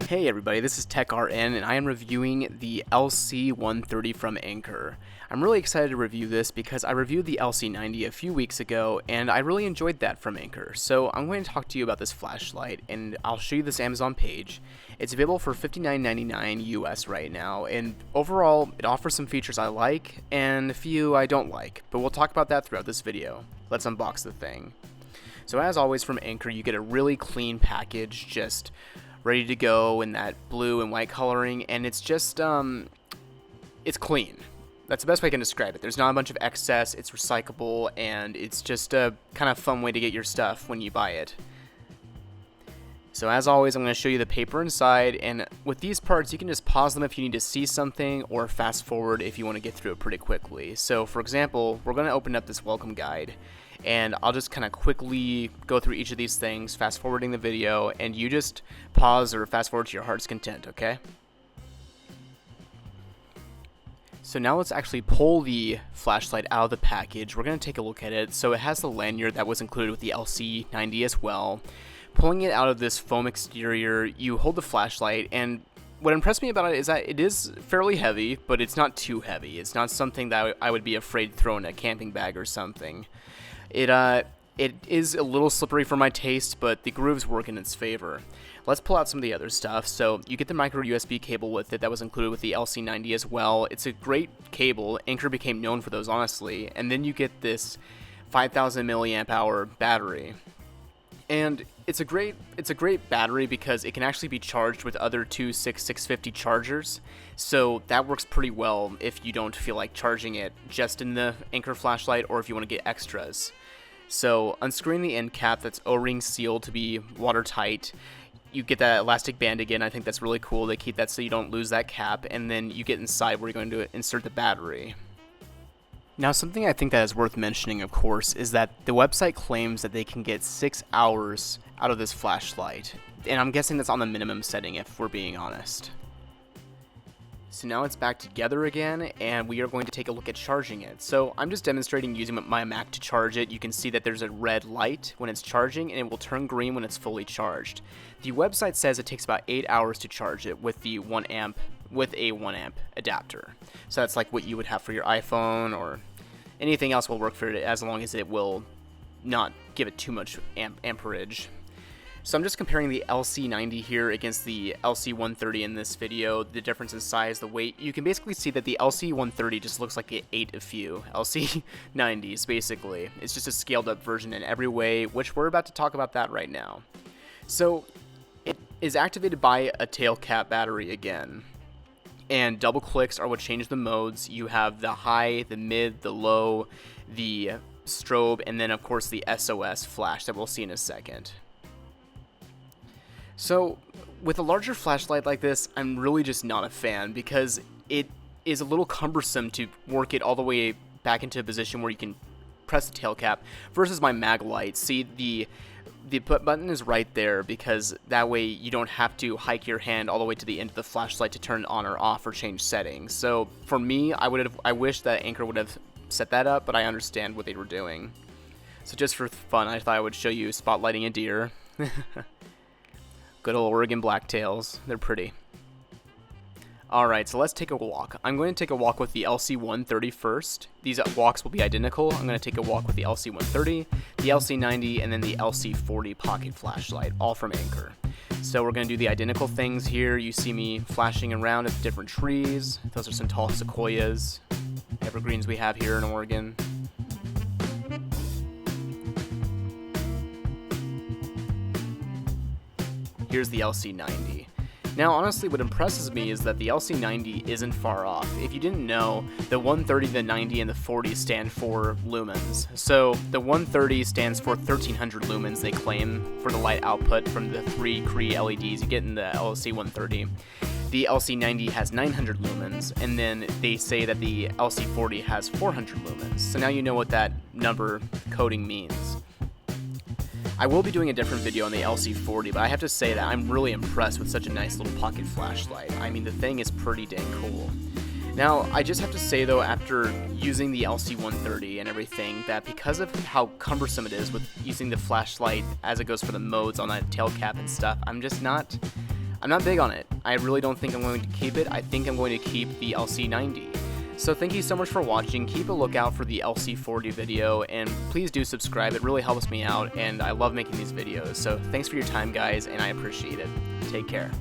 Hey everybody, this is TechRN and I am reviewing the LC130 from Anker. I'm really excited to review this because I reviewed the LC90 a few weeks ago and I really enjoyed that from Anker. So I'm going to talk to you about this flashlight and I'll show you this Amazon page. It's available for $59.99 US right now, and overall it offers some features I like and a few I don't like, but we'll talk about that throughout this video. Let's unbox the thing. So as always from Anker, you get a really clean package, just ready to go in that blue and white coloring, and it's just it's clean. That's the best way I can describe it. There's not a bunch of excess, it's recyclable, and it's just a kind of fun way to get your stuff when you buy it. So as always, I'm going to show you the paper inside, and with these parts you can just pause them if you need to see something, or fast forward if you want to get through it pretty quickly. So for example, we're going to open up this welcome guide, and I'll just kind of quickly go through each of these things, fast forwarding the video, and you just pause or fast forward to your heart's content, okay? So now let's actually pull the flashlight out of the package. We're going to take a look at it. So it has the lanyard that was included with the LC90 as well. Pulling it out of this foam exterior, you hold the flashlight, and what impressed me about it is that it is fairly heavy, but it's not too heavy. It's not something that I would be afraid to throw in a camping bag or something. It is a little slippery for my taste, but the grooves work in its favor. Let's pull out some of the other stuff. So you get the micro USB cable with it that was included with the LC90 as well. It's a great cable. Anker became known for those, honestly. And then you get this 5,000 milliamp hour battery. And it's a great battery because it can actually be charged with other two 650 chargers. So that works pretty well if you don't feel like charging it just in the Anker flashlight, or if you want to get extras. So unscrewing the end cap that's O-ring sealed to be watertight. You get that elastic band again. I think that's really cool. They keep that so you don't lose that cap, and then you get inside where you're going to insert the battery. Now, something I think that is worth mentioning, of course, is that the website claims that they can get 6 hours out of this flashlight, and I'm guessing that's on the minimum setting if we're being honest. So now it's back together again, and we are going to take a look at charging it. So I'm just demonstrating using my Mac to charge it. You can see that there's a red light when it's charging, and it will turn green when it's fully charged. The website says it takes about 8 hours to charge it with the 1 amp with a 1 amp adapter. So that's like what you would have for your iPhone, or anything else will work for it as long as it will not give it too much amperage. So I'm just comparing the LC90 here against the LC130 in this video, the difference in size, the weight. You can basically see that the LC130 just looks like it ate a few LC90s, basically. It's just a scaled up version in every way, which we're about to talk about that right now. So it is activated by a tail cap battery again, and double clicks are what change the modes. You have the high, the mid, the low, the strobe, and then of course the SOS flash that we'll see in a second. So with a larger flashlight like this, I'm really just not a fan because it is a little cumbersome to work it all the way back into a position where you can press the tail cap versus my mag light. See, the button is right there because that way you don't have to hike your hand all the way to the end of the flashlight to turn it on or off or change settings. So for me, I wish that Anker would have set that up, but I understand what they were doing. So just for fun, I thought I would show you spotlighting a deer. Good old Oregon blacktails. They're pretty. Alright, so let's take a walk. I'm going to take a walk with the LC130 first. These walks will be identical. I'm going to take a walk with the LC130, the LC90, and then the LC40 pocket flashlight, all from Anker. So we're going to do the identical things here. You see me flashing around at the different trees. Those are some tall sequoias, evergreens we have here in Oregon. Here's the LC90. Now, honestly, what impresses me is that the LC90 isn't far off. If you didn't know, the 130, the 90, and the 40 stand for lumens. So the 130 stands for 1300 lumens, they claim, for the light output from the 3 Cree LEDs you get in the LC130. The LC90 has 900 lumens, and then they say that the LC40 has 400 lumens. So now you know what that number coding means. I will be doing a different video on the LC40, but I have to say that I'm really impressed with such a nice little pocket flashlight. I mean, the thing is pretty dang cool. Now, I just have to say though, after using the LC130 and everything, that because of how cumbersome it is with using the flashlight as it goes for the modes on that tail cap and stuff, I'm I'm not big on it. I really don't think I'm going to keep it. I think I'm going to keep the LC90. So thank you so much for watching. Keep a lookout for the LC40 video, and please do subscribe. It really helps me out, and I love making these videos. So thanks for your time, guys, and I appreciate it. Take care.